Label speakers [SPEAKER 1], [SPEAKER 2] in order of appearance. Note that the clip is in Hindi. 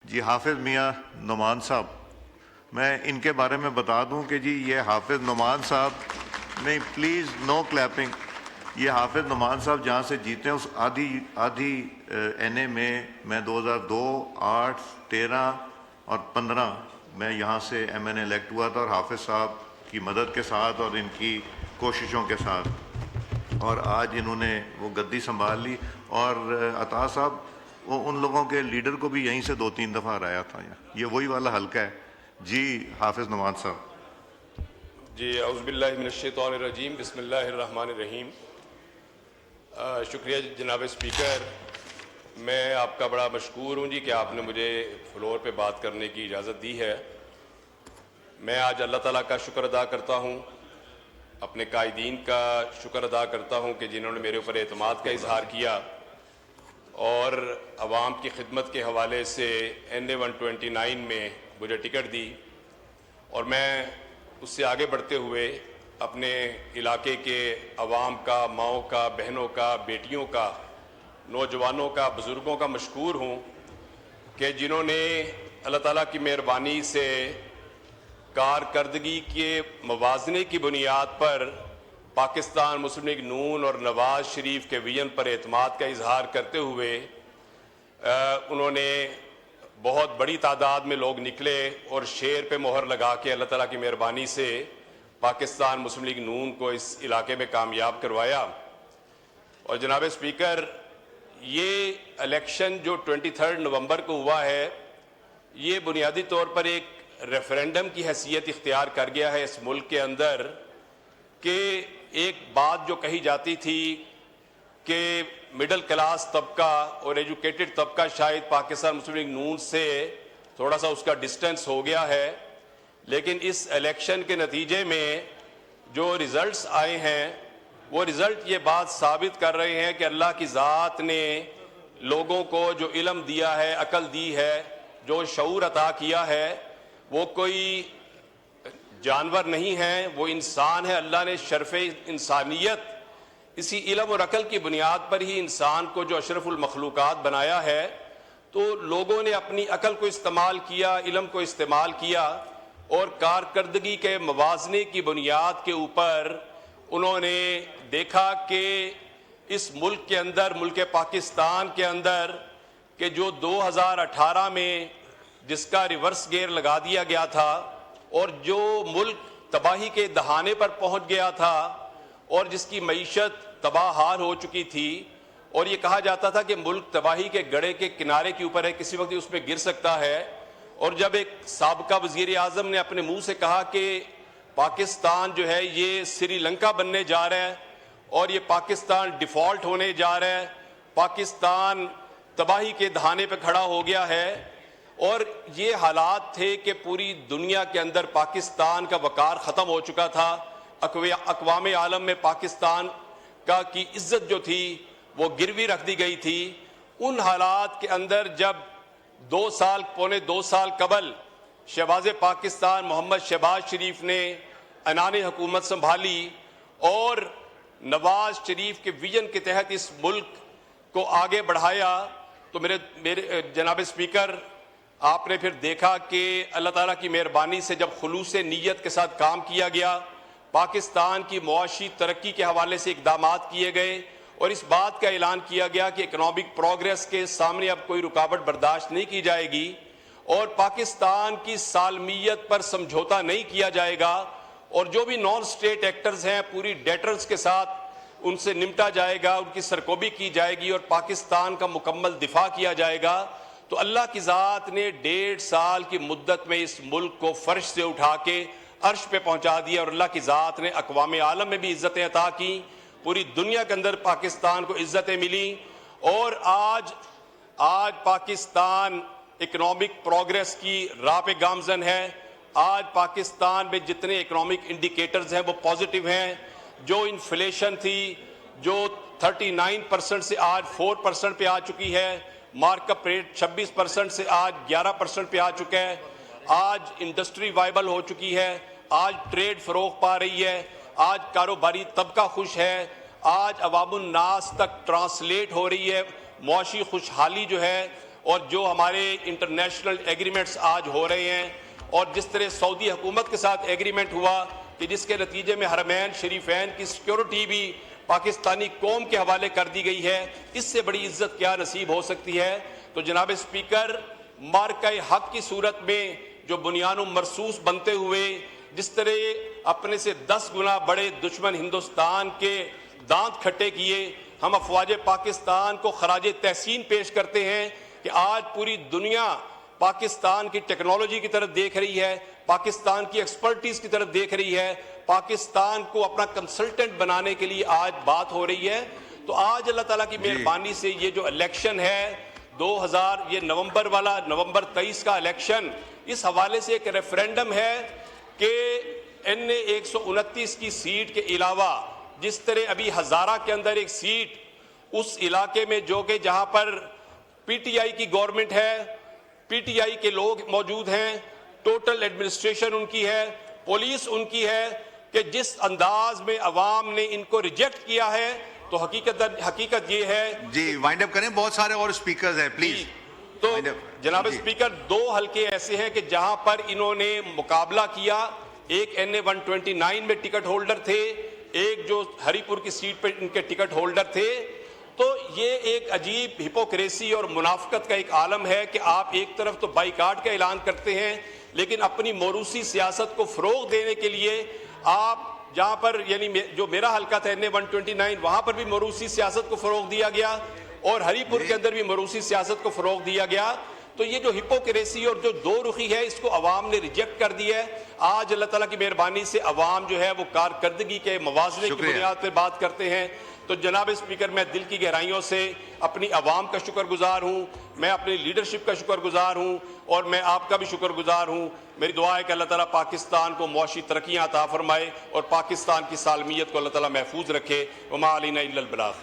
[SPEAKER 1] जी हाफिज़ मियाँ नुमान साहब, मैं इनके बारे में बता दूं कि जी ये हाफिज़ नुमान साहब, नहीं प्लीज़ नो क्लैपिंग, ये हाफिज़ नुमान साहब जहाँ से जीते हैं उस आधी एनए में मैं 2002, 8, 13 और 15 मैं यहाँ से एमएनए इलेक्ट हुआ था, और हाफिज़ साहब की मदद के साथ और इनकी कोशिशों के साथ, और आज इन्होंने वो गद्दी संभाल ली। और अता साहब वो उन लोगों के लीडर को भी यहीं से 2-3 दफ़ा हराया था। ये वही वाला हल्का है जी। हाफिज़ नुमान साहब
[SPEAKER 2] जी, औज़ुबिल्लाहि मिनश्शैतानिर्रजीम, बिस्मिल्लाहिर्रहमानिर्रहीम। शुक्रिया जनाब स्पीकर, मैं आपका बड़ा मशकूर हूँ जी कि आपने मुझे फ्लोर पे बात करने की इजाज़त दी है। मैं आज अल्लाह ताला का शुक्र अदा करता हूँ, अपने कायदीन का शुक्र अदा करता हूँ कि जिन्होंने मेरे ऊपर एतमाद का इजहार किया और अवाम की खिदमत के हवाले से NA 129 में मुझे टिकट दी, और मैं उससे आगे बढ़ते हुए अपने इलाके के अवाम का, माओं का, बहनों का, बेटियों का, नौजवानों का, बुज़ुर्गों का मशकूर हूँ कि जिन्होंने अल्लाह ताला की मेहरबानी से कारकर्दगी के मवाज़ने की बुनियाद पर पाकिस्तान मुस्लिम लीग नून और नवाज शरीफ के विजन पर एतमाद का इजहार करते हुए उन्होंने बहुत बड़ी तादाद में लोग निकले और शेर पे मोहर लगा के अल्लाह ताला की मेहरबानी से पाकिस्तान मुस्लिम लीग नून को इस इलाके में कामयाब करवाया। और जनाब स्पीकर, ये इलेक्शन जो 23 नवंबर को हुआ है, ये बुनियादी तौर पर एक रेफरेंडम की हैसियत इख्तियार कर गया है इस मुल्क के अंदर कि एक बात जो कही जाती थी कि मिडिल क्लास तबका और एजुकेटेड तबका शायद पाकिस्तान मुस्लिम लीग नून से थोड़ा सा उसका डिस्टेंस हो गया है, लेकिन इस इलेक्शन के नतीजे में जो रिज़ल्ट्स आए हैं वो रिज़ल्ट ये बात साबित कर रहे हैं कि अल्लाह की ज़ात ने लोगों को जो इल्म दिया है, अकल दी है, जो शऊर अता किया है, वो कोई जानवर नहीं है, वो इंसान है। अल्लाह ने शर्फ़े इंसानियत, इसी इल्म और अकल की बुनियाद पर ही इंसान को जो अशरफुल मखलूक़ात बनाया है, तो लोगों ने अपनी अकल को इस्तेमाल किया, इल्म को इस्तेमाल किया, और कारकर्दगी के मवाज़ने की बुनियाद के ऊपर उन्होंने देखा कि इस मुल्क के अंदर, मुल्क पाकिस्तान के अंदर, कि जो 2018 में जिसका रिवर्स गेयर लगा दिया गया था और जो मुल्क तबाही के दहाने पर पहुंच गया था और जिसकी मईशत तबाहार हो चुकी थी, और ये कहा जाता था कि मुल्क तबाही के गड़े के किनारे के ऊपर है, किसी वक्त उसमें गिर सकता है। और जब एक साबका वज़ीर आज़म ने अपने मुंह से कहा कि पाकिस्तान जो है ये श्रीलंका बनने जा रहा है और ये पाकिस्तान डिफ़ॉल्ट होने जा रहा है, पाकिस्तान तबाही के दहाने पर खड़ा हो गया है, और ये हालात थे कि पूरी दुनिया के अंदर पाकिस्तान का वक़ार ख़त्म हो चुका था, अक़वाम आलम में पाकिस्तान का की इज़्ज़त जो थी वो गिरवी रख दी गई थी। उन हालात के अंदर जब 2 साल, पौने 2 साल कबल शहबाज पाकिस्तान मोहम्मद शहबाज शरीफ ने अनानी हुकूमत संभाली और नवाज शरीफ के विजन के तहत इस मुल्क को आगे बढ़ाया, तो मेरे जनाब स्पीकर, आपने फिर देखा कि अल्लाह ताला की मेहरबानी से जब खुलूस नीयत के साथ काम किया गया, पाकिस्तान की मुआशी तरक्की के हवाले से इक़दामात किए गए और इस बात का ऐलान किया गया कि इकनॉमिक प्रोग्रेस के सामने अब कोई रुकावट बर्दाश्त नहीं की जाएगी और पाकिस्तान की सालमियत पर समझौता नहीं किया जाएगा, और जो भी नॉन स्टेट एक्टर्स हैं पूरी डेटर्स के साथ उनसे निपटा जाएगा, उनकी सरकोबी की जाएगी और पाकिस्तान का मुकम्मल दिफा किया जाएगा। तो अल्लाह की ज़ात ने 1.5 साल की मुद्दत में इस मुल्क को फर्श से उठा के अर्श पे पहुंचा दिया, और अल्लाह की ज़ात ने अक़वाम आलम में भी इज़्ज़तें अता की, पूरी दुनिया के अंदर पाकिस्तान को इज़्ज़तें मिली, और आज पाकिस्तान इकनॉमिक प्रोग्रेस की राह पे गामज़न है। आज पाकिस्तान में जितने इकनॉमिक इंडिकेटर्स हैं वो पॉजिटिव हैं। जो इन्फ्लेशन थी जो 39% से आज 4% पे आ चुकी है, मार्कअप रेट 26% से आज 11% पे आ चुका है, आज इंडस्ट्री वाइबल हो चुकी है, आज ट्रेड फ़रोग पा रही है, आज कारोबारी तबका खुश है, आज अवामुन नास तक ट्रांसलेट हो रही है मुआशी खुशहाली जो है और जो हमारे इंटरनेशनल एग्रीमेंट्स आज हो रहे हैं और जिस तरह सऊदी हुकूमत के साथ एग्रीमेंट हुआ कि जिसके नतीजे में हरमैन शरीफैन की सिक्योरिटी भी पाकिस्तानी कौम के हवाले कर दी गई है, इससे बड़ी इज्जत क्या नसीब हो सकती है। तो जनाब स्पीकर, मार्का हक की सूरत में जो बुनियान मरसूस बनते हुए जिस तरह अपने से 10 गुना बड़े दुश्मन हिंदुस्तान के दांत खट्टे किए, हम अफवाज पाकिस्तान को खराज तहसीन पेश करते हैं कि आज पूरी दुनिया पाकिस्तान की टेक्नोलॉजी की तरफ देख रही है, पाकिस्तान की एक्सपर्टीज की तरफ देख रही है, पाकिस्तान को अपना कंसल्टेंट बनाने के लिए आज बात हो रही है। तो आज अल्लाह ताला की मेहरबानी से ये जो इलेक्शन है 2000 ये नवंबर वाला नवंबर 23 का इलेक्शन, इस हवाले से एक रेफरेंडम है कि NA 129 की सीट के अलावा जिस तरह अभी हजारा के अंदर एक सीट उस इलाके में जो कि जहां पर PTI की गवर्नमेंट है, PTI के लोग मौजूद हैं, टोटल एडमिनिस्ट्रेशन उनकी है, पुलिस उनकी है, कि जिस अंदाज में अवाम ने इनको रिजेक्ट किया है, तो हकीकत ये है
[SPEAKER 3] जी वाइंड अप करें, बहुत सारे और स्पीकर्स हैं प्लीज।
[SPEAKER 2] तो जनाब स्पीकर, 2 हलके ऐसे हैं कि जहां पर इन्होंने मुकाबला किया, एक NA 129 में टिकट होल्डर थे, एक जो हरीपुर की सीट पर इनके टिकट होल्डर थे। तो ये एक अजीब हिपोक्रेसी और मुनाफकत का एक आलम है कि आप एक तरफ तो बाइकाट का ऐलान करते हैं, लेकिन अपनी मोरूसी सियासत को फरोग देने के लिए आप जहां पर यानी जो मेरा हल्का था NA 129 वहां पर भी मोरूसी सियासत को फरोग दिया गया और हरीपुर के अंदर भी मोरूसी सियासत को फरोग दिया गया। तो ये जो हिपोक्रेसी और जो दो रुखी है, इसको अवाम ने रिजेक्ट कर दिया है। आज अल्लाह ताला की मेहरबानी से अवाम जो है वो कारकर्दगी के मवाज़ने की बुनियाद पर बात करते हैं। तो जनाब स्पीकर, मैं दिल की गहराइयों से अपनी अवाम का शुक्रगुजार हूँ, मैं अपनी लीडरशिप का शुक्रगुजार हूँ और मैं आपका भी शुक्रगुजार हूँ। मेरी दुआ है कि अल्लाह ताला पाकिस्तान को मुआशी तरक्कियाँ अता फरमाए और पाकिस्तान की सालमियत को अल्लाह ताला महफूज रखे। वमा अलैना इल्लल बलाग।